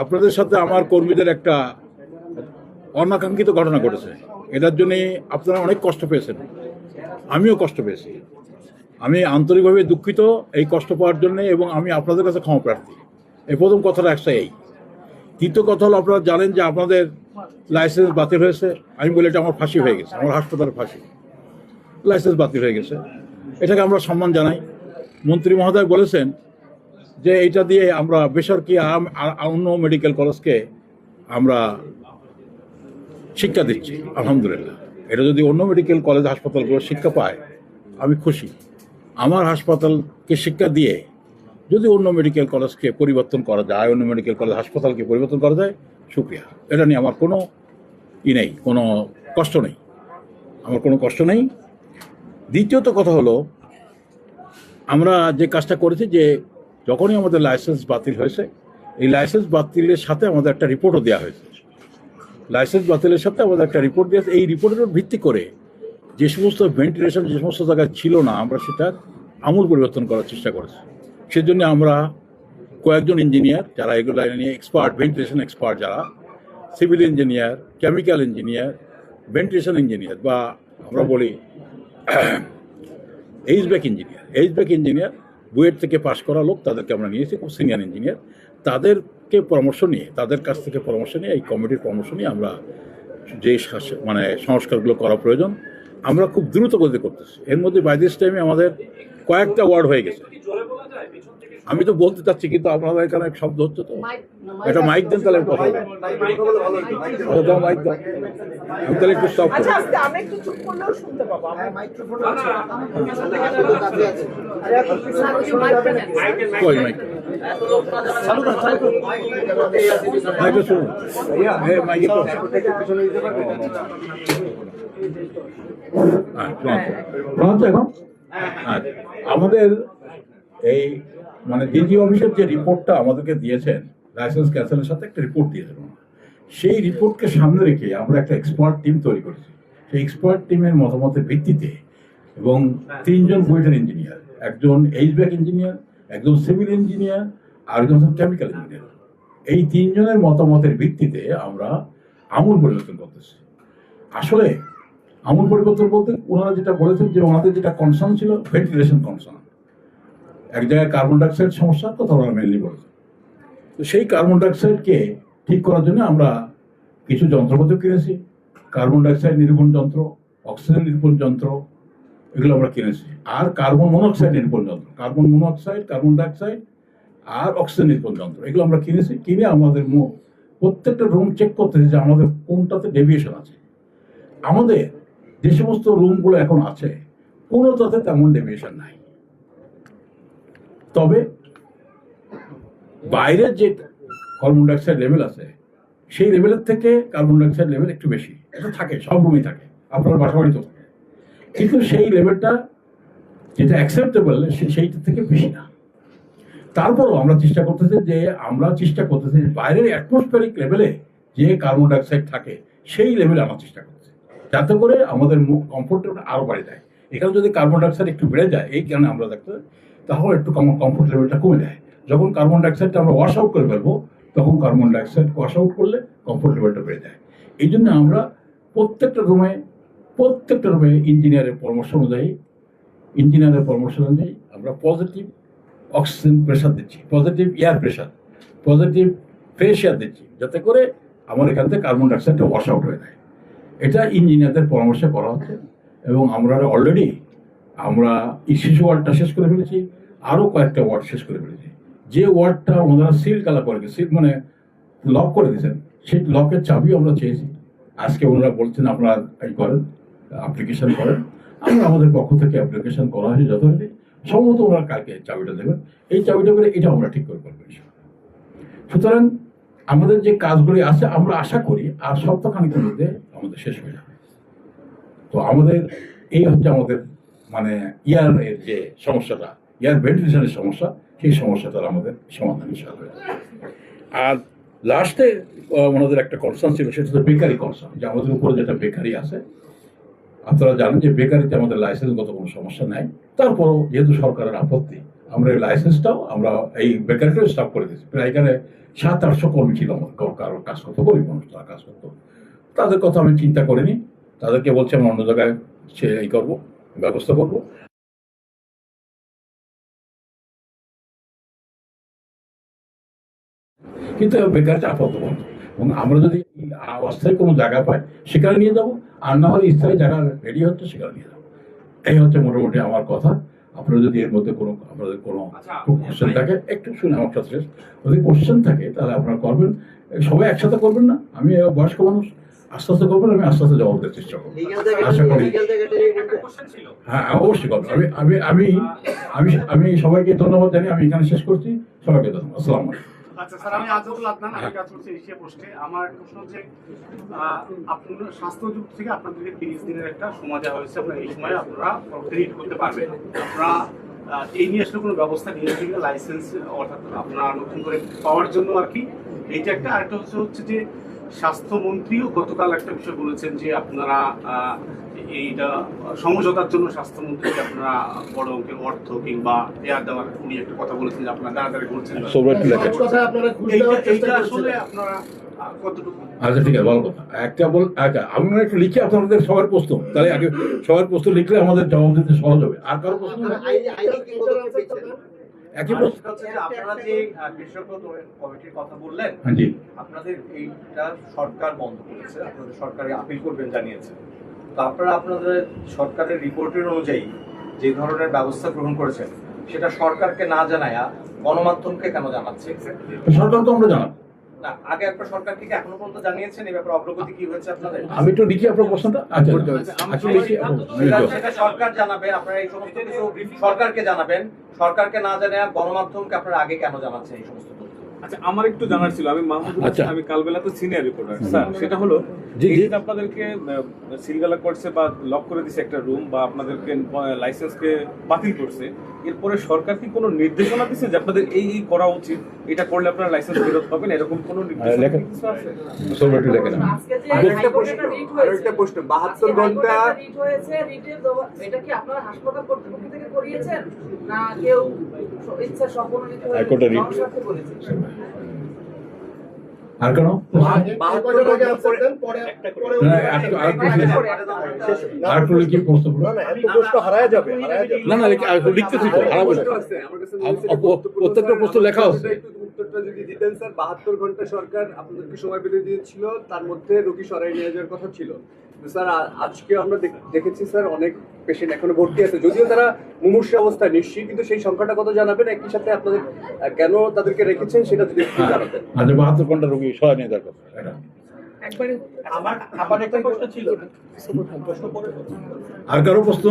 আপনাদের সাথে আমার কর্মীদের একটা অনাকাঙ্ক্ষিত ঘটনা ঘটেছে। এটার জন্যে আপনারা অনেক কষ্ট পেয়েছেন, আমিও কষ্ট পেয়েছি। আমি আন্তরিকভাবে দুঃখিত এই কষ্ট পাওয়ার জন্য, এবং আমি আপনাদের কাছে ক্ষমা প্রার্থী। এই প্রথম কথাটা এই। দ্বিতীয় কথা হলো, আপনারা জানেন যে আপনাদের লাইসেন্স বাতিল হয়েছে। আমি বলি এটা আমার ফাঁসি হয়ে গেছে, আমার হাসপাতালে ফাঁসি। লাইসেন্স বাতিল হয়ে গেছে, এটাকে আমরা সম্মান জানাই। মন্ত্রী মহোদয় বলেছেন যে এইটা দিয়ে আমরা বেসরকারি অন্য মেডিকেল কলেজকে আমরা শিক্ষা দিচ্ছি। আলহামদুলিল্লাহ, এটা যদি অন্য মেডিকেল কলেজ হাসপাতালগুলো শিক্ষা পায় আমি খুশি। আমার হাসপাতালকে শিক্ষা দিয়ে যদি অন্য মেডিকেল কলেজকে পরিবর্তন করা যায়, অন্য মেডিকেল কলেজ হাসপাতালকে পরিবর্তন করা যায়, শুকরিয়া। এটা নিয়ে আমার কোনো নেই, কোনো কষ্ট নেই, আমার কোনো কষ্ট নেই। দ্বিতীয়ত কথা হলো, আমরা যে কাজটা করেছি যে যখনই আমাদের লাইসেন্স বাতিল হয়েছে, এই লাইসেন্স বাতিলের সাথে আমাদের একটা রিপোর্টও দেওয়া হয়েছে। লাইসেন্স বাতিলের সাথে আমাদের একটা রিপোর্ট দিয়েছে। এই রিপোর্টের ভিত্তি করে যে সমস্ত ভেন্টিলেশন যে সমস্ত জায়গায় ছিল না, আমরা সেটা আমূল পরিবর্তন করার চেষ্টা করেছি। সেজন্য আমরা কয়েকজন ইঞ্জিনিয়ার যারা এগুলো নিয়ে এক্সপার্ট, ভেন্টিলেশন এক্সপার্ট, যারা civil engineer, chemical engineer, ventilation engineer, বা আমরা বলি এইচব্যাক ইঞ্জিনিয়ার, বুয়েট থেকে পাশ করা লোক, তাদেরকে আমরা নিয়েছি, খুব সিনিয়র ইঞ্জিনিয়ার। তাদেরকে পরামর্শ নিয়ে, তাদের কাছ থেকে পরামর্শ নিয়ে, এই কমিটির পরামর্শ নিয়ে আমরা যে সংস্কারগুলো করা প্রয়োজন আমরা খুব দ্রুত গতিতে করতেছি। এর মধ্যে বাই দিস টাইমে আমাদের কয়েকটা ওয়ার্ড হয়ে গেছে। আমি তো বলতে চাচ্ছি, কিন্তু আপনাদের এখানে শব্দ হচ্ছে, তো এটা মাইক দেন, তাহলে কথা বলবেন। মাইক দাও, আমি তাহলে একটু স্টপ করবো। কই মাইক মাইকে শুনুন, মাইকে এখন আমাদের এই ডিজি অফিসের যে রিপোর্টটা আমাদেরকে দিয়েছেন, লাইসেন্স ক্যান্সেলের সাথে একটা রিপোর্ট দিয়েছেন, সেই রিপোর্টকে সামনে রেখে আমরা একটা এক্সপার্ট টিম তৈরি করেছি। সেই এক্সপার্ট টিমের মতামতের ভিত্তিতে, এবং 3 জন বুয়েটের ইঞ্জিনিয়ার, একজন এইচব্যাক ইঞ্জিনিয়ার, একজন সিভিল ইঞ্জিনিয়ার, আর একজন কেমিক্যাল ইঞ্জিনিয়ার, এই 3 জনের মতামতের ভিত্তিতে আমরা আমূল পরিবর্তন করতেছি। আসলে আমূল পরিবর্তন বলতে ওনারা যেটা বলেছেন যে ওনাদের যেটা কনসার্ন ছিল ভেন্টিলেশন কনসার্ন, এক জায়গায় কার্বন ডাইঅক্সাইড সমস্যার কথা ওনারা মেনলি বলেছেন। তো সেই কার্বন ডাইঅক্সাইডকে ঠিক করার জন্য আমরা কিছু যন্ত্রপাতি কিনেছি। কার্বন ডাইঅক্সাইড নিরূপণ যন্ত্র, অক্সিজেন নিরূপণ যন্ত্র, এগুলো আমরা কিনেছি। আর কার্বন মনোক্সাইড নিরূপণ যন্ত্র, কার্বন মনোক্সাইড, কার্বন ডাইঅক্সাইড আর অক্সিজেন নিরূপণ যন্ত্র, এগুলো আমরা কিনেছি। কিনে আমাদের প্রত্যেকটা রুম চেক করতেছি যে আমাদের কোনটাতে ডেভিয়েশন আছে। আমাদের যে সমস্ত রুমগুলো এখন আছে, কোনোটাতে তেমন ডেভিয়েশন নাই। তবে বাইরের যে কার্বন ডাইঅক্সাইড লেভেল আছে, সেই লেভেলের থেকে কার্বন ডাইঅক্সাইড লেভেল একটু বেশি। এটা থাকে, সব রুমই থাকে, আপনার বাসা বাড়িতেও থাকে, কিন্তু সেই লেভেলটা যেটা অ্যাকসেপ্টেবল সেইটার থেকে বেশি না। তারপরও আমরা চেষ্টা করতেছি যে বাইরের অ্যাটমসফিয়ারিক লেভেলে যে কার্বন ডাইঅক্সাইড থাকে সেই লেভেলে আনার চেষ্টা করতেছি, যাতে করে আমাদের কমফোর্টেবল আরও বাড়ে যায়। এখানে যদি কার্বন ডাইঅক্সাইড একটু বেড়ে যায়, এই কারণে আমরা দেখতে তাহলে একটু কমফোর্ট লেভেলটা কমে যায়। যখন কার্বন ডাইঅক্সাইডটা আমরা ওয়াশ আউট করে ফেলবো, তখন কার্বন ডাইঅক্সাইড ওয়াশ আউট করলে কমফোর্ট লেভেলটা বেড়ে যায়। এই জন্য আমরা প্রত্যেকটা রুমে ইঞ্জিনিয়ারের পরামর্শ অনুযায়ী আমরা পজিটিভ অক্সিজেন প্রেশার দিচ্ছি, positive air pressure, positive fresh air দিচ্ছি, যাতে করে আমার এখান থেকে কার্বন ডাইঅক্সাইডটা ওয়াশ আউট হয়ে যায়। এটা ইঞ্জিনিয়ারদের পরামর্শে করা হচ্ছে। এবং আমরা অলরেডি শিশু ওয়ার্ডটা শেষ করে ফেলেছি, আরও কয়েকটা ওয়ার্ড শেষ করে ফেলেছি। যে ওয়ার্ডটা ওনারা সিল কালা করে লক করে দিয়েছেন, সেই লকের চাবিও আমরা চেয়েছি। আজকে ওনারা বলছেন আপনারা অ্যাপ্লিকেশন করেন। আমরা আমাদের পক্ষ থেকে অ্যাপ্লিকেশন করা হয়েছে যথারীতি। সম্ভবত ওনারা কালকে চাবিটা দেবেন। এই চাবিটা করে এটা আমরা ঠিক করে পারবো। সুতরাং আমাদের যে কাজগুলি আছে, আমরা আশা করি আর সপ্তাহখানিকের মধ্যে আমাদের শেষ হয়ে যাবে। তো আমাদের এই হচ্ছে আমাদের ইয়ারের যে সমস্যাটা, ইয়ার ভেন্টিলেশনের সমস্যা, সেই সমস্যাটার আমাদের সমাধান হিসাবে হয়ে যাবে। আর লাস্টে ওনাদের একটা কনসার্ন ছিল, সেটা হচ্ছে বেকারি কনসার্ন, যে আমাদের উপরে যেটা বেকারি আছে। আপনারা জানেন যে বেকারিতে আমাদের লাইসেন্সগত কোনো সমস্যা নাই। তারপরও যেহেতু সরকারের আপত্তি, আমরা এই লাইসেন্সটাও আমরা এই বেকারিটাও স্টপ করে দিয়েছি। প্রায় এখানে 700-800 কর্মী ছিল আমার, কারোর কাজ করতো, গরিব মানুষ তারা কাজ করতো। তাদের কথা আমি চিন্তা করিনি, তাদেরকে বলছি আমরা অন্য জায়গায় সে এই করবো, ব্যবস্থা করবো। কিন্তু বেকারটা আপাতত বন্ধ, এবং আমরা যদি অস্থায়ী কোনো জায়গা পাই সেখানে নিয়ে যাবো, আর না হলে স্থায়ী জায়গা রেডি হচ্ছে সেখানে নিয়ে যাবো। এই হচ্ছে মোটামুটি আমার কথা। আপনারা যদি এর মধ্যে কোনো আপনাদের কোনো কোশ্চেন থাকে, একটু শুনে আমার কাছে শেষ, যদি কোশ্চেন থাকে তাহলে আপনারা করবেন, সবাই একসাথে করবেন না, আমি বয়স্ক মানুষ, আস্তে আস্তে করবেন, আমি আস্তে আস্তে জবাব দেওয়ার চেষ্টা করবো, আশা করি। হ্যাঁ অবশ্যই করবো। আমি আমি আমি আমি আমি সবাইকে ধন্যবাদ জানি, আমি এখানে শেষ করছি, সবাইকে ধন্যবাদ, আসসালামু আলাইকুম। আচ্ছা স্যার, আমি আজহারুল আদনান, আমি কাজ করছি এশিয়া পোস্টে। আমার প্রশ্ন হচ্ছে, আপনার স্বাস্থ্য যুগ থেকে আপনাদেরকে 30 দিনের একটা সময় দেওয়া হয়েছে, আপনারা এই সময় আপনারা রিড করতে পারবেন। আপনারা এই নিয়ে আসলে কোনো ব্যবস্থা নিয়েছেন কিনা, লাইসেন্স অর্থাৎ আপনারা নতুন করে পাওয়ার জন্য আর কি, এইটা একটা। আরেকটা হচ্ছে যে স্বাস্থ্যমন্ত্রীও গতকাল একটা বিষয় বলেছেন যে আপনারা এইটা সমঝোতার জন্য স্বাস্থ্যমন্ত্রীকে আপনারা বড় অঙ্কের অর্থ কিংবা দেয়ার দেওয়ার উনি একটা কথা বলেছেন যে আপনারা দাঁড়াদাঁড়ি করছেন। এইটা আসলে আপনারা কতটুকু? আচ্ছা ঠিক আছে, ভালো কথা। আচ্ছা আমি একটু লিখে আপনাদের সবার প্রশ্ন, তাহলে আগে সবার প্রশ্ন লিখলে আমাদের জবাব দিতে সহজ হবে। আর কারো প্রশ্ন? একই প্রশ্ন। আপনারা যে কৃষক কমিটির কথা বললেন, জি, আপনাদের এইটা সরকার বন্ধ করেছে, আপনাদের সরকারে আপিল করবেন জানিয়েছে। তো আপনারা আপনাদের সরকারের রিপোর্টের অনুযায়ী যে ধরনের ব্যবস্থা গ্রহণ করেছেন, সেটা সরকারকে না জানায়া গণমাধ্যমকে কেন জানাচ্ছে? সরকার তো আমরা জানাবো না, আগে একটা সরকার থেকে এখনো পর্যন্ত জানিয়েছেন এই ব্যাপারে অগ্রগতি কি হয়েছে আপনাদের? আমি একটু লিখি আপনার প্রশ্নটা। আচ্ছা লিখি, সেটা সরকার জানাবে, আপনারা এই সমস্ত কিছু সরকারকে জানাবেন। সরকারকে না জানায়া গণমাধ্যমকে আপনারা আগে কেন জানাচ্ছেন এই সমস্ত? আচ্ছা, আমার একটু জানার ছিল, আমি মাহমুদুল হাসান, আমি কালবেলাতে সিনিয়র রিপোর্টার স্যার। সেটা হলো আপনাদেরকে সিলগালা করছে বা লক করে দিছে একটা রুম, বা আপনাদেরকে লাইসেন্সকে বাতিল করছে, এরপরে সরকার কি কোনো নির্দেশনা দিচ্ছে যে আপনাদের এই এই করা উচিত, এটা করলে আপনারা লাইসেন্স ফেরত পাবেন, এরকম কোনো নির্দেশনা কিছু আছে? আরেকটা প্রশ্ন, 72 ঘন্টা রিট হয়েছে, রিটের এটা কি আপনারা হাসপাতাল কর্তৃপক্ষ থেকে করিয়েছেন না কেউ ইচ্ছা সম্পূর্ণ রিট হয়েছে বলেছেন? আর কেন? প্রত্যেকটা প্রশ্ন লেখা আছে। উত্তরটা যদি দিতেন স্যার। 72 ঘন্টা সরকার আপনাদেরকে সময় বেঁধে দিয়েছিল, তার মধ্যে রোগী সরাই নিয়ে যাওয়ার কথা ছিল। স্যার আজকে আমরা দেখেছি স্যার অনেক পেশেন্ট এখনো ভর্তি আছে, যদিও তারা মুমূর্ষু অবস্থায় নিশ্চিত, কিন্তু সেই সংখ্যাটা কত জানাবেন, একই সাথে আপনাদের কেন তাদেরকে রেখেছেন সেটা যদি একটু জানাতেন। আচ্ছা 72 ঘন্টা রোগী সরাই নিয়ে যাওয়ার কথা। আমার একটা প্রশ্ন ছিল। আর কারো প্রশ্ন?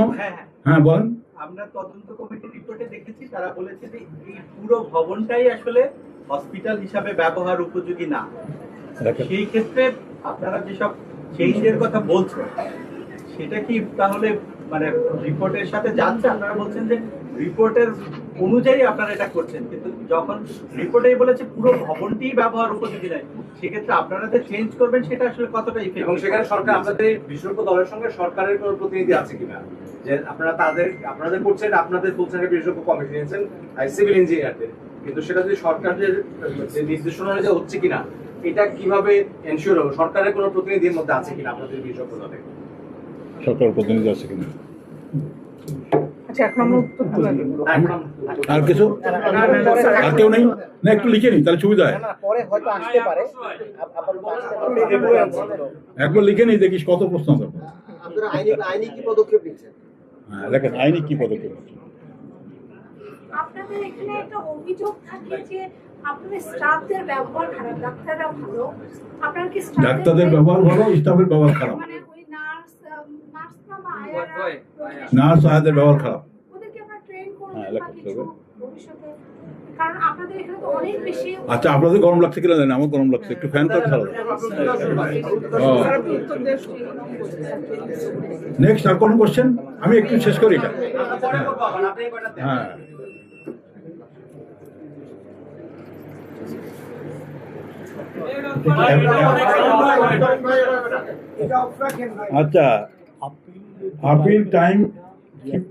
হ্যাঁ বলেন। আমরা তদন্ত কমিটির রিপোর্টে দেখেছি, তারা বলেছে যে এই পুরো ভবনটাই আসলে হসপিটাল হিসাবে ব্যবহার উপযোগী না। সেই ক্ষেত্রে আপনারা যেসব চেঞ্জের কথা বলছেন, সেটা কি তাহলে মানে রিপোর্টের সাথে যাচ্ছে? আপনারা বলছেন যে রিপোর্টের অনুযায়ী আপনারা এটা করছেন, কিন্তু যখন রিপোর্টেই বলেছে পুরো ভবনটি ব্যবহার উপযোগী নয়, সেক্ষেত্রে আপনারা যে চেঞ্জ করবেন সেটা আসলে কতটা ইফেক্টিভ? এবং সেখানে সরকার, আপনাদের বিশেষজ্ঞ দলের সঙ্গে সরকারের কোনো প্রতিনিধি আছে কিনা, যে আপনারা আপনাদের করছেন, আপনাদের বলছেন বিশেষজ্ঞ কমিটি নিয়েছেন সিভিল ইঞ্জিনিয়ারদের, কিন্তু সেটা যদি সরকারের যে নির্দেশনা অনুযায়ী হচ্ছে কিনা, এটা কিভাবে এনশিওর হবে? সরকারের কোনো প্রতিনিধির মধ্যে আছে কিনা আপনাদের বিশেষজ্ঞ দলে? সরকার প্রতিনিধি আছে কিনা? আর কিছু? আর কেউ নেই? না একটু লিখে নি, তাহলে সুবিধা হয়। একবার লিখে নি, দেখিস কত প্রশ্ন আছে। আইনি কি পদক্ষেপ নিচ্ছেন? হ্যাঁ লেখেন, আইনি কি পদক্ষেপ নিচ্ছেন? আপনাদের এখানে একটা অভিযোগ থাকে যে আপনাদের স্টাফদের ব্যবহার খারাপ, ডাক্তাররা ভালো, আপনার কি ডাক্তারদের ব্যবহার ভালো, স্টাফের ব্যবহার খারাপ? মানে ওই নার্স না আয়ারা, নার্স আয়াদের ব্যবহার খারাপ, ওদেরকে আপনারা ট্রেন করবেন বা কিছু ভবিষ্যতে? কারণ আপনাদের এখানে তো অনেক বেশি। আচ্ছা আপনাদের গরম লাগছে কিনা জানেন, আমার গরম লাগছে, একটু ফ্যান করে চালাও। নেক্সট আর কোনো কোশ্চেন? আমি একটু শেষ করি এটা। হ্যাঁ আচ্ছা আপিল টাইম,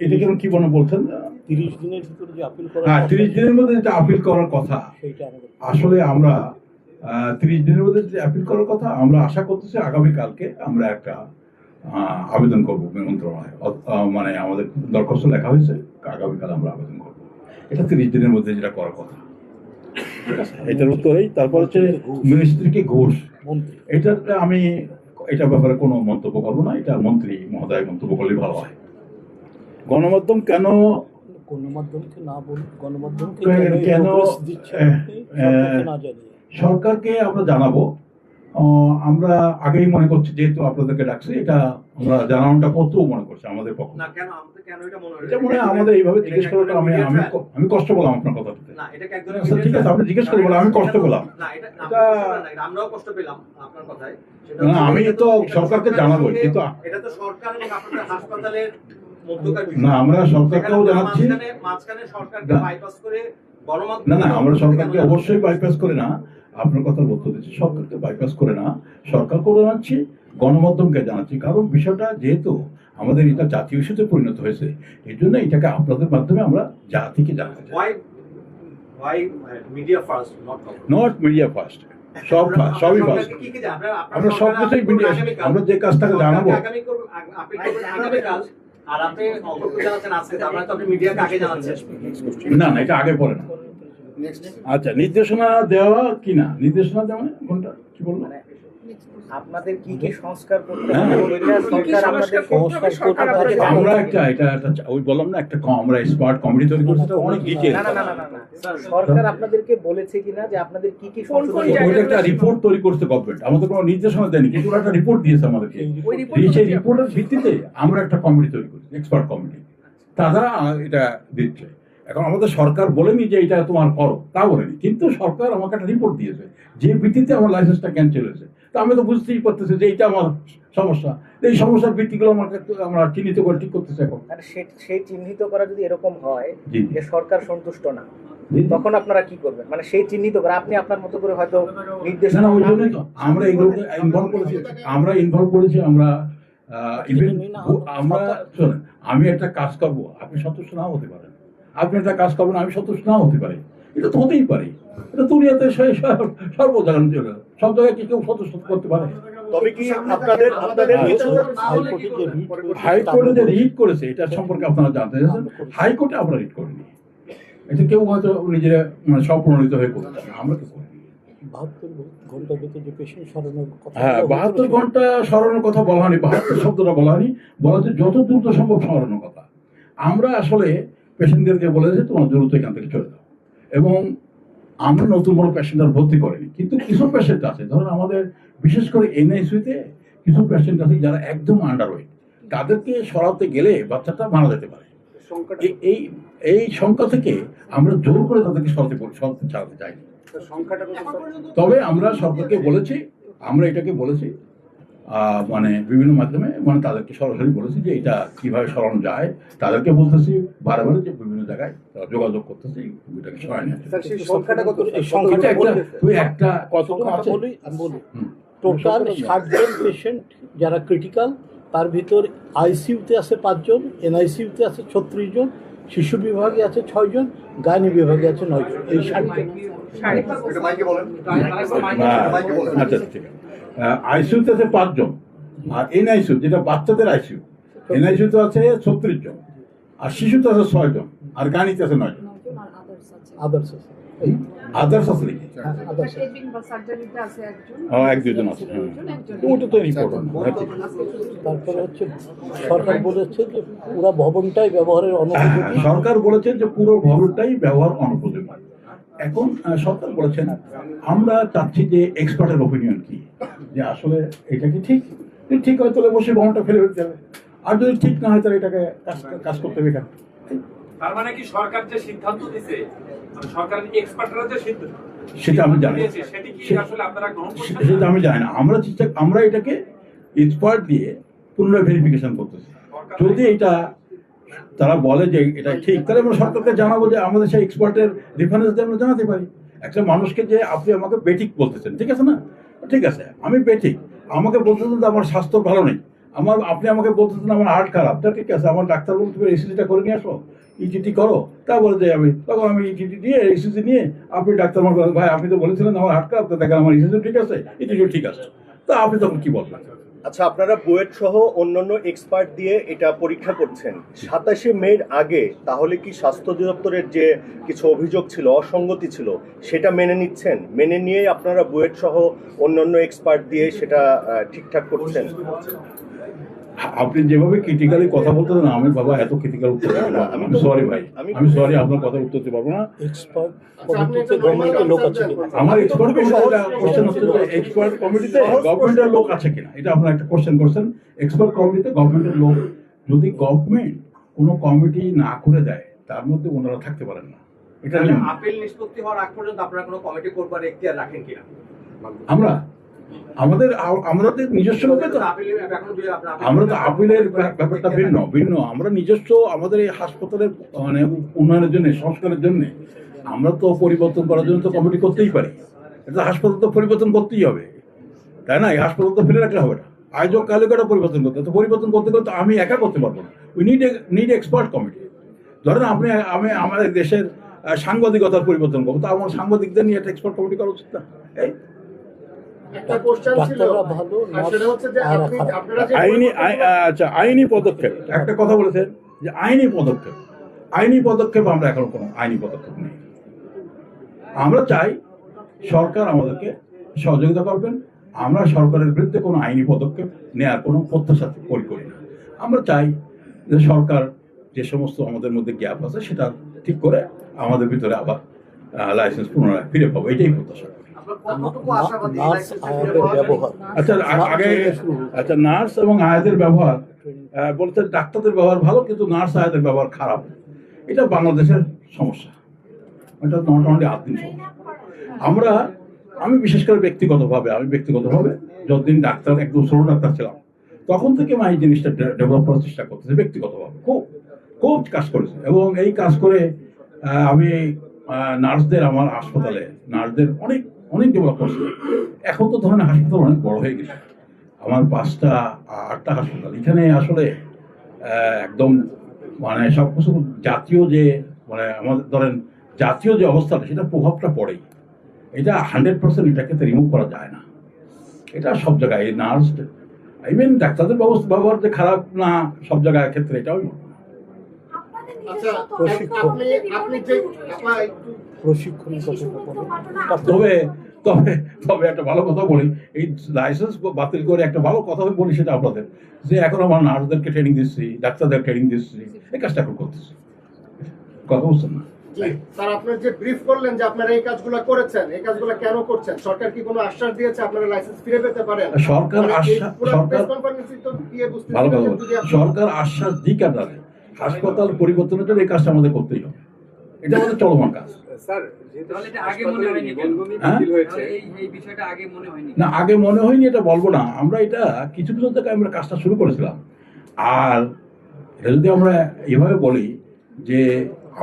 এটা কেন কি বলছেন? 30 দিনের ভিতরে যে আপিল করা হ্যাঁ 30 দিনের মধ্যে যেটা আপিল করার কথা, সেইটা আমাদের আসলে আমরা 30 দিনের মধ্যে যে আপিল করার কথা, আমরা আশা করতেছি আগামীকালকে আমরা একটা আবেদন করবো মন্ত্রণালয়ে, মানে আমাদের দরখাস্ত লেখা হয়েছে, আগামীকাল আমরা আবেদন করবো। এটা 30 দিনের মধ্যে যেটা করার কথা, ঠিক আছে? এটার উত্তরেই তারপর হচ্ছে মিনিস্ট্রিকে ঘোষ, মন্ত্রী এটা আমি এটা ব্যাপারে কোনো মন্তব্য করবো না, এটা মন্ত্রী মহোদয় মন্তব্য করলেই ভালো হয়। গণমাধ্যম কেন গণমাধ্যমকে না বলি, গণমাধ্যমকে কেন দিচ্ছে সরকারকে না জানিয়ে সরকারকে আমরা জানাবো। আমরা আগেই মনে করছি, যেহেতু আপনাদেরকে ডাকছি, এটা আমরা জানানোটা কত মনে করছি আমাদের পক্ষে। না কেন আমাদের কেন এটা মনে হলো? এটা মনে হয় আমাদের এইভাবে জিজ্ঞেস করাটা আমি কষ্ট পেলাম আপনার কথাটাতে। না এটাকে একদম আচ্ছা, ঠিক আছে, আপনি জিজ্ঞেস করবেন, আমি কষ্ট পেলাম। না এটা আমরাও কষ্ট পেলাম আপনার কথায়। না, আমি তো সরকারকে জানাবো, কিন্তু এটা তো সরকার এবং আপনাদের হাসপাতালের মধ্যকার না, আমরা সরকারকেও জানাচ্ছি। মাঝখানে সরকারকে বাইপাস করে গণমাধ্যম, না, আমরা সরকারকে অবশ্যই বাইপাস করে না, আপনার কথার উত্তর দিচ্ছি, সরকারকে বাইপাস করে না, সরকারকেও জানাচ্ছি, গণমাধ্যমকে জানাচ্ছি। কারণ বিষয়টা যেহেতু আমাদের এটা জাতীয় ইস্যুতে পরিণত হয়েছে, এই জন্য এটাকে আপনাদের মাধ্যমে আমরা জাতিকে জানাতে চাই। why media first not government? Not media first, সবই ফার্স্ট। আমরা সব কিছুই মিডিয়া, আমরা যে কাজটাকে জানাবো। আর আপনি অবগত জানাচ্ছেন আজকে, তার মানে তো আপনি মিডিয়াকে আগে জানাচ্ছেন। না, এটা আগে পড়ে না। আচ্ছা, নির্দেশনা দেওয়া কি না, নির্দেশনা দেওয়া মানে কোনটা কি বলবো? আপনাদের কি কি সংস্কার করতে হ্যাঁ। হবে এটা সরকার আপনাদের সংস্কার করতে হবে। আমরা এটা ওই বললাম না, একটা আমরা স্মার্ট কমিটি তৈরি করছি, এটা অনেক ডিটেইল। না সরকার আপনাদেরকে বলেছে কিনা যে আপনাদের কি কি সংশোধন করতে ওইটা একটা রিপোর্ট তৈরি করছে গভর্নমেন্ট, আমাদের কোনো নির্দেশনা দেয়নি, কিন্তু ওরা একটা রিপোর্ট দিয়েছে আমাদেরকে। সেই রিপোর্টের ভিত্তিতে আমরা একটা কমিটি তৈরি করছি, এক্সপার্ট কমিটি, তারা এটা দিচ্ছে। এখন আমাদের সরকার বলেনি যে এটা তোমার করো, তা বলেনি, কিন্তু সরকার আমাকে একটা রিপোর্ট দিয়েছে, যে ভিত্তিতে আমার লাইসেন্সটা ক্যান্সেল হয়েছে। তো আমি তো বুঝতেই পারতেছি যে এইটা আমার সমস্যা, এই সমস্যার ভিত্তিগুলো আমাকে আমরা চিহ্নিত করে ঠিক করতেছি এখন। আর সেই চিহ্নিত করা যদি এরকম হয় জি। যে সরকার সন্তুষ্ট না, তখন আপনারা কি করবেন? মানে সেই চিহ্নিত করে আপনি আপনার মতো করে হয়তো নির্দেশনা না, ওই জন্যই তো আমরা এগুলোকে ইনভলভ করেছি, আমরা ইভেন আমরা শোনেন, আমি একটা কাজ করব, আপনি সন্তুষ্ট নাও হতে পারেন, আপনি একটা কাজ করবেন, আমি সন্তুষ্ট নাও হতে পারি, এটা তো হতেই পারে। এটা দুনিয়াতে সর্বজায়গায় সব জায়গায় কি কেউ সন্তুষ্ট করতে পারে? তবে কি আপনাদের হাইকোর্টে যে রিট করেছে, এটা সম্পর্কে আপনারা জানতে চাচ্ছেন, হাইকোর্টে আমরা রিট করিনি, এটা কেউ হয়তো নিজেরা মানে স্বপ্রণোদিত হয়ে করতে চান, আমরা কেউ করিনি। 72 ঘন্টার ভিতরে যে পেশেন্ট সরানোর কথা, হ্যাঁ, 72 ঘন্টা সরানোর কথা বলা হয়নি, 72 শব্দটা বলা হয়নি, বলা হচ্ছে যত দ্রুত সম্ভব সরানোর কথা। আমরা আসলে পেশেন্টদেরকে বলেছি তোমার দ্রুত এখান থেকে চলে যাও, এবং আমরা নতুন বড় পেশেন্টার ভর্তি করিনি। কিন্তু কিছু পেশেন্ট আছে, ধরুন আমাদের বিশেষ করে এনআইসিইউতে কিছু পেশেন্ট আছে যারা একদম আন্ডারওয়েট, তাদেরকে সরাতে গেলে বাচ্চাটা মারা যেতে পারে। এই সংখ্যা থেকে আমরা জোর করে তাদেরকে সরাতে চালাতে চাইনি। তবে আমরা সরকারকে বলেছি, আমরা এটাকে বলেছি মানে বিভিন্ন মাধ্যমে, মানে তাদেরকে সরাসরি বলেছি যে এটা কিভাবে সরানো যায়, তাদেরকে বলতেছি বারে যে বিভিন্ন জায়গায় তারা যোগাযোগ করতেছি এটাকে সরাই নিয়ে। একটা কতক্ষণ আছে বলি, টোটাল 60 জন পেশেন্ট যারা ক্রিটিক্যাল, তার ভিতর আইসিইউতে আছে 5 জন, এনআইসিইউতে আছে 36 জন, শিশু বিভাগে আছে 6 জন, গাইনি বিভাগে আছে 9 জন। এই 60 জন। আচ্ছা, ঠিক আছে। আইসিইউতে আছে 5 জন, আর এনআইসিইউ যেটা বাচ্চাদের আইসিইউ, এনআইসিইউতে আছে 36 জন, আর শিশুতে আছে 6 জন, আর গাইনিতে আছে 9 জন। আদার্স আছে, আদার্স আছে নাকি? এক দুজন আছে, ওটা তো ইম্পর্টেন্ট। তারপরে হচ্ছে সরকার বলেছে যে পুরো ভবনটাই ব্যবহারের অনুপযোগী। সরকার বলেছেন যে পুরো ভবনটাই ব্যবহার অনুপযোগী। এখন সরকার বলেছেন আমরা চাচ্ছি যে এক্সপার্টের ওপিনিয়ন কি, যে আসলে এটা কি ঠিক, ঠিক হয় তাহলে বসে ভবনটা ফেলে ফেলতে হবে, আর যদি ঠিক না হয় তাহলে এটাকে কাজ করতে হবে। এখানে তার মানে কি সরকার যে সিদ্ধান্ত দিয়েছে, মানে সরকারের এক্সপার্টরা যে সিদ্ধান্ত, সেটা আমি জানি, সেটা কি আসলে আপনারা গ্রহণ করছেন? সেটা আমি জানি না। আমরা এটাকে এক্সপার্ট দিয়ে পুনরায় ভেরিফিকেশন করতেছি। যদি এটা তারা বলে যে এটা ঠিক, তাহলে আমরা সরকারকে জানাবো যে আমাদের সেই এক্সপার্টের রেফারেন্স দিয়ে আমরা জানাতে পারি। একটা মানুষকে যে আপনি আমাকে বেঠিক বলতেছেন, ঠিক আছে না, ঠিক আছে আমি বেঠিক, আমাকে বলতেছেন যে আমার স্বাস্থ্য ভালো নেই, আপনি আমাকে বলতেছেন আমার হার্ট খারাপ, তা ঠিক আছে, আমার ডাক্তার বলতে এসিটা করে নিয়ে আসো, ইটিটি করো, তা বলে যে আমি তখন আমি ইটিটি দিয়ে ইসিজি নিয়ে আপনি ডাক্তার আমার বলেন, ভাই আপনি তো বলেছিলেন আমার হার্ট খারাপ, তো দেখেন আমার ইসিজি ঠিক আছে, ইটিটিও ঠিক আছে, তা আপনি তখন কি বলবেন? আচ্ছা, আপনারা বুয়েট সহ অন্যান্য এক্সপার্ট দিয়ে এটা পরীক্ষা করছেন 27শে মের আগে, তাহলে কি স্বাস্থ্য অধিদপ্তরের যে কিছু অভিযোগ ছিল, অসঙ্গতি ছিল, সেটা মেনে নিচ্ছেন? মেনে নিয়ে আপনারা বুয়েট সহ অন্যান্য এক্সপার্ট দিয়ে সেটা ঠিকঠাক করছেন? আপনি যেভাবে ক্রিটিক্যালি কথা বলতেন, আমি বাবা এত ক্রিটিক্যাল উত্তর দিতে পারবো না। আমি সরি ভাই, আমি সরি, আপনার কথা উত্তর দিতে পারবো না। এক্সপার্ট কমিটিতে গভর্নমেন্টের লোক আছে কিনা? আমার এক্সপার্ট কমিটিতে কোশ্চেন হচ্ছে যে এক্সপার্ট কমিটিতে গভর্নমেন্টের লোক আছে কিনা, এটা আপনার একটা কোশ্চেন করছেন। এক্সপার্ট কমিটিতে গভর্নমেন্টের লোক, যদি গভর্নমেন্ট কোনো কমিটি না করে দেয় তার মধ্যে ওনারা থাকতে পারেন না। এটা নিয়ম। আপিল নিষ্পত্তি হওয়ার আগ পর্যন্ত আপনারা কোনো কমিটি করবার এখতিয়ার রাখেন কিনা? আমাদের নিজস্ব লোকে তো, আমরা তো আপিলের ব্যাপারটা ভিন্ন। আমরা নিজস্ব আমাদের এই হাসপাতালের মানে উন্নয়নের জন্য, সংস্কারের জন্য আমরা তো পরিবর্তন করার জন্য তো কমিটি করতেই পারি। এটা হাসপাতাল তো পরিবর্তন করতেই হবে, তাই না? এই হাসপাতাল তো ফেলে রাখলে হবে না, আজও কালকে এটা পরিবর্তন করতে, তো পরিবর্তন করতে করতে আমি একা করতে পারবো না। We need expert committee. ধরেন আমি আমাদের দেশের সাংবাদিকতার পরিবর্তন করবো, তো আমার সাংবাদিকদের নিয়ে একটা এক্সপার্ট কমিটি করা উচিত না? এই আইনি পদক্ষেপ, একটা কথা বলেছেন যে আইনি পদক্ষেপ আমরা এখন কোনো আইনি পদক্ষেপ নেই। আমরা চাই সরকার আমাদেরকে সহযোগিতা করবেন। আমরা সরকারের বিরুদ্ধে কোনো আইনি পদক্ষেপ নেওয়ার কোনো প্রত্যাশা করি না। আমরা চাই যে সরকার যে সমস্ত আমাদের মধ্যে গ্যাপ আছে সেটা ঠিক করে আমাদের ভিতরে আবার লাইসেন্স পুনরায় ফিরে পাবো, এটাই প্রত্যাশা করি। আচ্ছা, নার্স এবং আয়াদের ব্যবহার বলতে ডাক্তারদের ব্যবহার ভালো, কিন্তু নার্স আয়াদের ব্যবহার খারাপ। এটা বাংলাদেশের সমস্যা, এটা নট অনলি আদিন সমস্যা। আমি বিশেষ করে ব্যক্তিগতভাবে যতদিন ডাক্তার একদম ছোট ডাক্তার ছিলাম তখন থেকে আমি এই জিনিসটা ডেভেলপ করার চেষ্টা করতেছি। ব্যক্তিগতভাবে খুব কাজ করেছে, এবং এই কাজ করে আমি নার্সদের, আমার হাসপাতালে নার্সদের অনেক ডেভেলপ করছে। এখন তো ধরেন হাসপাতাল অনেক বড় হয়ে গেছে, আমার 5টা-8টা হাসপাতাল। এখানে আসলে একদম মানে সব কিছু জাতীয় যে মানে আমাদের ধরেন জাতীয় যে অবস্থাটা, সেটা প্রভাবটা পড়েই। এটা 100% এটাকে রিমুভ করা যায় না। এটা সব জায়গায় নার্স, ইভেন ডাক্তারদের ব্যবহার যে খারাপ না সব জায়গায় ক্ষেত্রে, এটাও তবে একটা ভালো কথা বলি, এই লাইসেন্স বাতিল করে একটা ভালো কথা বলি, সেটা আপনাদের যে এখন আমার নার্সদেরকে ট্রেনিং দিচ্ছি, ডাক্তারদের ট্রেনিং দিচ্ছি, এই কাজটা এখন করতেছি। কথা বলছেন না স্যার, আপনার যে ব্রিফ করলেন যে আপনারা এই কাজগুলো করেছেন, এই কাজগুলো কেন করছেন? সরকার কি কোনো আশ্বাস দিয়েছে আপনারা লাইসেন্স ফিরে পেতে পারেন? সরকার আশ্বাস দিক আপনাদের, হাসপাতাল পরিবর্তনের জন্য এই কাজটা আমাদের করতেই হবে, এটা আমাদের চলমান কাজ। না, আগে মনে হয়নি এটা বলবো না। আমরা এটা কিছু জায়গায় আমরা কাজটা শুরু করেছিলাম। আর এটা যদি আমরা এভাবে বলি যে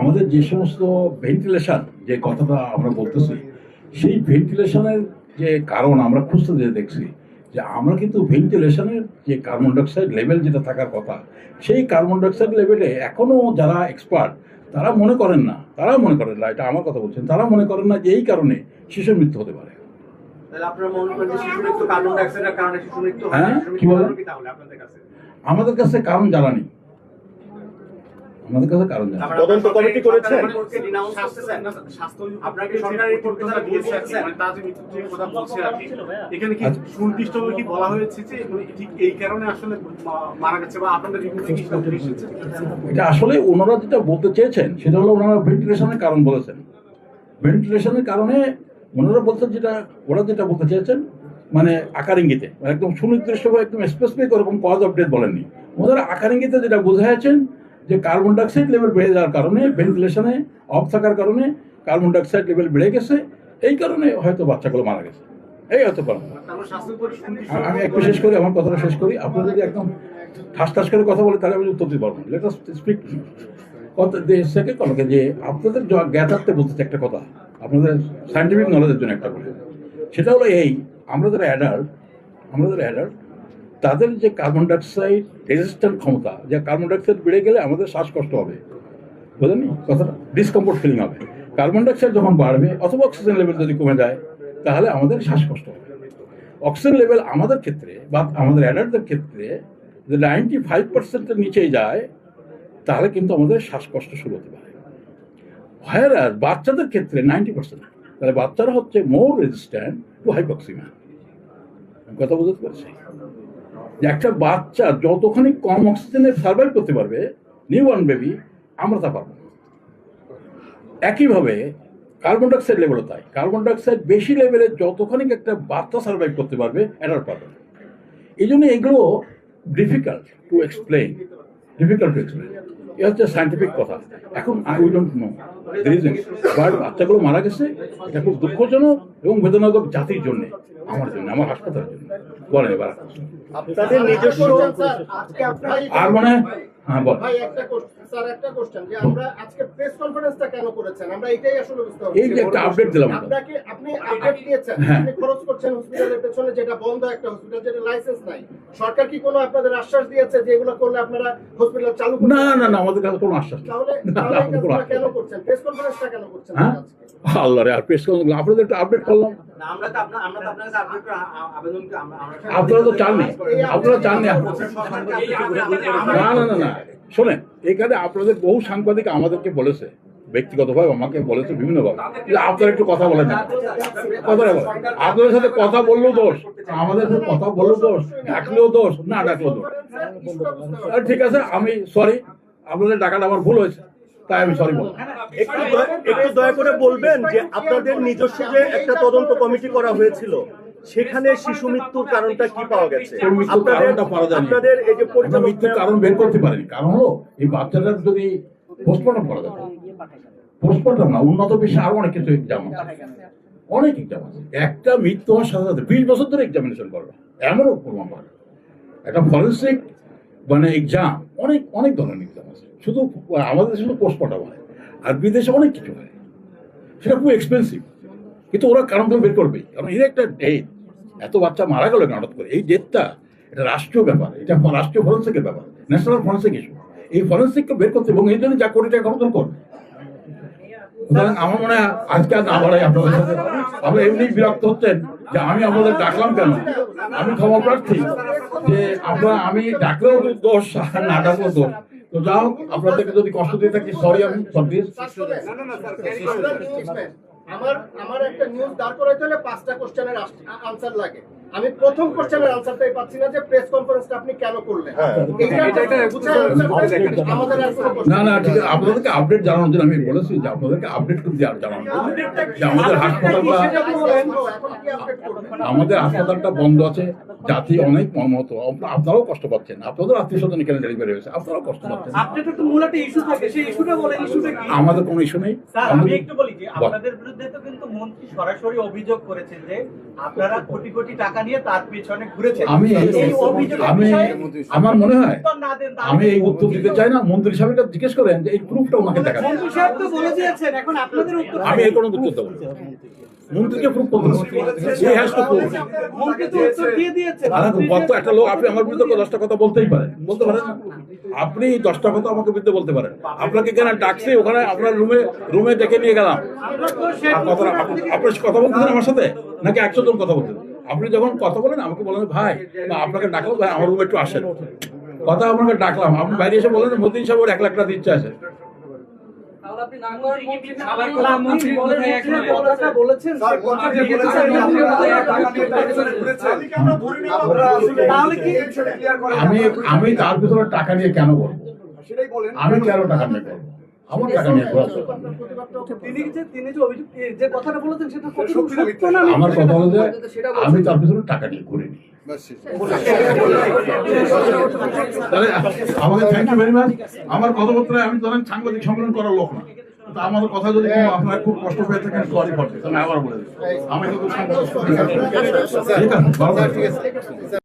আমাদের যে সমস্ত ভেন্টিলেশন যে কথাটা আমরা বলতেছি, সেই ভেন্টিলেশনের যে কারণ আমরা খুঁজতে যেয়ে দেখছি যে আমরা কিন্তু ভেন্টিলেশনের যে কার্বন ডাইঅক্সাইড লেভেল যেটা থাকার কথা, সেই কার্বন ডাইঅক্সাইড লেভেলে এখনও যারা এক্সপার্ট তারা মনে করেন না, এটা আমার কথা বলছেন, তারা মনে করেন না যে এই কারণে শিশুর মৃত্যু হতে পারে। হ্যাঁ, কি বলেন? আমাদের কাছে কারণ জানা নেই, তদন্ত কমিটি করেছে। এখানে কি সুনির্দিষ্টভাবে কি বলা হয়েছে যে ঠিক এই কারণে আসলে মারা গেছে, বা আপনাদের এটা আসলে ওনারা যেটা বলতে চেয়েছেন সেটা হলো ওনারা ভেন্টিলেশনের কারণ বলেছেন। ভেন্টিলেশনের কারণে ওনারা বলছেন ওরা যেটা বলতে চেয়েছেন মানে আকার ইঙ্গিতে, একদম সুনির্দিষ্টভাবে একদম স্পেসিফিক ওরকম কজ অফ ডেথ বলেননি। ওনারা আকার ইঙ্গিতে যেটা বোঝাচ্ছেন যে কার্বন ডাইঅক্সাইড লেভেল বেড়ে যাওয়ার কারণে, ভেন্টিলেশনে অফ থাকার কারণে কার্বন ডাইঅক্সাইড লেভেল বেড়ে গেছে, এই কারণে হয়তো বাচ্চাগুলো মারা গেছে, এই হতে পারে। আমি একটু শেষ করি, আমার কথাটা শেষ করি। আপনারা যদি একদম ঠাস করে কথা বলে তাহলে আমি উত্তর দিতে পারবো। লেট আস স্পিক সেকেন্ড কথাকে, যে আপনাদের জ্ঞাতার্থে বলতেছে একটা কথা, আপনাদের সায়েন্টিফিক নলেজের জন্য একটা বলে, সেটা হলো এই, আমরা যারা অ্যাডাল্ট তাদের যে কার্বন ডাইঅক্সাইড রেজিস্ট্যান্ট ক্ষমতা, যে কার্বন ডাইঅক্সাইড বেড়ে গেলে আমাদের শ্বাসকষ্ট হবে, বুঝলেন কথাটা? ডিসকমফোর্ট ফিলিং হবে। কার্বন ডাইঅক্সাইড যখন বাড়বে অথবা অক্সিজেন লেভেল যদি কমে যায় তাহলে আমাদের শ্বাসকষ্ট হবে। অক্সিজেন লেভেল আমাদের ক্ষেত্রে বা আমাদের অ্যাডাল্টদের ক্ষেত্রে যদি 95%-এর নিচেই যায় তাহলে কিন্তু আমাদের শ্বাসকষ্ট শুরু হতে পারে। আর বাচ্চাদের ক্ষেত্রে 90%, তাহলে বাচ্চারা হচ্ছে মোর রেজিস্ট্যান্ট টু হাইপক্সিমিয়া। কথা বুঝতে পারছি যে একটা বাচ্চা যতখানি কম অক্সিজেনে সার্ভাইভ করতে পারবে, নিউবর্ন বেবি, আমরা তা পারবো না। একইভাবে কার্বন ডাইঅক্সাইড লেভেলও তাই। কার্বন ডাইঅক্সাইড বেশি লেভেলে যতখানি একটা বাচ্চা সার্ভাইভ করতে পারবে অ্যাডাল্ট পারবে না। এই জন্য এগুলো ডিফিকাল্ট টু এক্সপ্লেইন, এ হচ্ছে সায়েন্টিফিক কথা। এখন we don't know the reason, but বাচ্চাগুলো মারা গেছে, এটা খুব দুঃখজনক এবং বেদনাদায়ক জাতির জন্য, আমার জন্য, আমার হাসপাতালের জন্য। বলেন এবার আপনাদের নিজস্ব আর মানে হ্যাঁ বল। ভাই একটা কোশ্চেন যে আমরা আজকে প্রেস কনফারেন্সটা কেন করেছেন, আমরা এটাই আসলে বুঝতে পারছি। এই যে একটা আপডেট দিলাম আপনি আপডেট দিয়েছেন, আপনি খরচ করছেন হসপিটালের পেছনে, যেটা বন্ধ একটা হসপিটাল, যেটা লাইসেন্স নাই। সরকার কি কোনো আপনাদের আশ্বাস দিয়েছে যে এগুলো করলে আপনারা হসপিটাল চালু করবেন? না না না, আমাদের কাছে কোনো আশ্বাস নেই। তাহলে কেন করছেন প্রেস কনফারেন্সটা কেন করছেন? হ্যাঁ আল্লাহ রে, আর প্রেস কনফারেন্স আপনাদের একটু আপডেট করলাম। আপনারা তো চাননি, আপনারা চাননি। না না না না, শোনেন, এখানে আপনাদের বহু সাংবাদিক আমাদেরকে বলেছে, ব্যক্তিগতভাবে আমাকে বলেছে বিভিন্নভাবে, যে আপনারা একটু কথা বলেন না। কথা বলেন, আপনাদের সাথে কথা বললেও দোষ, আমাদের সাথে কথা বললেও দোষ, ডাকলেও দোষ, না ডাকলেও দোষ। ঠিক আছে, আমি সরি, আপনাদের ডাকাটা আমার ভুল হয়েছে, তাই আমি সরি বললাম। একটু দয়া করে বলবেন যে আপনাদের নিজস্ব যে একটা তদন্ত কমিটি করা হয়েছিল সেখানে শিশু মৃত্যুর কারণটা কি পাওয়া গেছে? আপনাদের এই যে মৃত্যুর কারণ বের করতে পারেনি। কারণ হলো এই বাচ্চাটার যদি পোস্টমর্টম করা যেত, পোস্টমর্টম না, উন্নত বিশ্বে আরো অনেক কিছু এক্সাম আছে, অনেক এক্সাম আছে। একটা মৃত্যু হওয়ার সাথে সাথে 20 বছর ধরে এক্সামিনেশন করবে, এমনও প্রমাণ পাবে। একটা ফরেন্সিক মানে এক্সাম, অনেক অনেক ধরনের এক্সাম আছে। শুধু আমাদের দেশে শুধু পোস্টমর্টম হয়, আর বিদেশে অনেক কিছু হয়, সেটা খুব এক্সপেন্সিভ। কিন্তু ওরা কারণটা বের করবেই, কারণ এর একটা ডেথ, এত বাচ্চা মারা গেল হঠাৎ করে, এই ডেথটা এটা রাষ্ট্রীয় ব্যাপার, এটা রাষ্ট্রীয় ফরেন্সিকের ব্যাপার, ন্যাশনাল ফরেন্সিক ইস্যু। এই ফরেন্সিককে বের করতে, এবং এই জন্য যা কোটি টাকা খরচ করবে। সুতরাং আমার মনে হয় আজকে আর না বলাই আপনাদের সাথে, আমরা এমনি বিরক্ত হচ্ছেন যে আমি আপনাদের ডাকলাম কেন। আমি ক্ষমা প্রার্থী যে আপনারা, আমি ডাকলেও দোষ, না ডাকলেও দোষ। তো যাও, আপনাদেরকে যদি কষ্ট দিয়ে থাকি সরি, আমি সরি। আমার একটা নিউজ দাঁড় করাইতে হলে 5টা কোশ্চেনের আনসার লাগে। আমি প্রথম কোশ্চেনের আনসারটাই পাচ্ছি না, যে প্রেস কনফারেন্সটা আপনি কেন করলেন। না না ঠিক আছে, আপনাদেরকে আপডেট জানানোর জন্য আমি বলেছি যে আপনাদেরকে আপডেট করে জানানোর জন্য যে আমাদের হাসপাতালটা বন্ধ আছে, জাতি অনেক মর্মাহত, আপনারাও কষ্ট পাচ্ছেন, আপনাদের আত্মীয় স্বজন এখানে ডেলিভারি হয়েছে, আপনারাও কষ্ট পাচ্ছেন। আমাদের কোনো ইস্যু নেই। আমি একটু বলি যে আপনাদের বিরুদ্ধে তো কিন্তু মন্ত্রী সরাসরি অভিযোগ করেছেন যে আপনারা কোটি কোটি টাকা নিয়ে তার পেছনে ঘুরেছেন। আমার মনে হয় আমি এই উত্তর দিতে চাই না, মন্ত্রী সাহেবকে জিজ্ঞেস করেন যে এই প্রুফটা ওনাকে দেখা দেন। আমি এই কোনো উত্তর দেবো, মন্ত্রীকে প্রুফ করতে একটা লোক, আপনি আমার বিরুদ্ধে 10টা কথা বলতেই পারেন, বলতে পারেন না? আপনি 10টা কথা আমাকে বিরুদ্ধে বলতে পারেন। আপনাকে কেন ডাকছি, ওখানে আপনার রুমে ডেকে নিয়ে গেলাম, আপনি কথা বলতেছেন আমার সাথে নাকি 100 জন কথা বলতেন? আপনি যখন কথা বলেন আমাকে বলেন ভাই, বা আপনাকে ডাকলাম ভাই আমার রুমে একটু আসেন, কথা আপনাকে ডাকলাম, আপনি বাইরে এসে বলেন মোদী সাহেব 1 লাখ টাকা দিচ্ছে আছে। আমি তার ভিতরে টাকা নিয়ে কেন বলবো? আমি কেন টাকা নিয়ে বলবো? আমার টাকা নিয়ে আমার কথা হলো যে আমি তার পিছনে টাকা নিয়ে ঘুরিনি। আমাকে থ্যাংক ইউ ভেরি মাচ। আমার কথাবার্তায় আমি ধরেন সাংবাদিক সম্মেলন করার লোক না, আমাদের কথা যদি আপনারা খুব কষ্ট পেয়ে থাকেন সরি ফর দিস, আমি আবার বলে দিচ্ছি আমি তো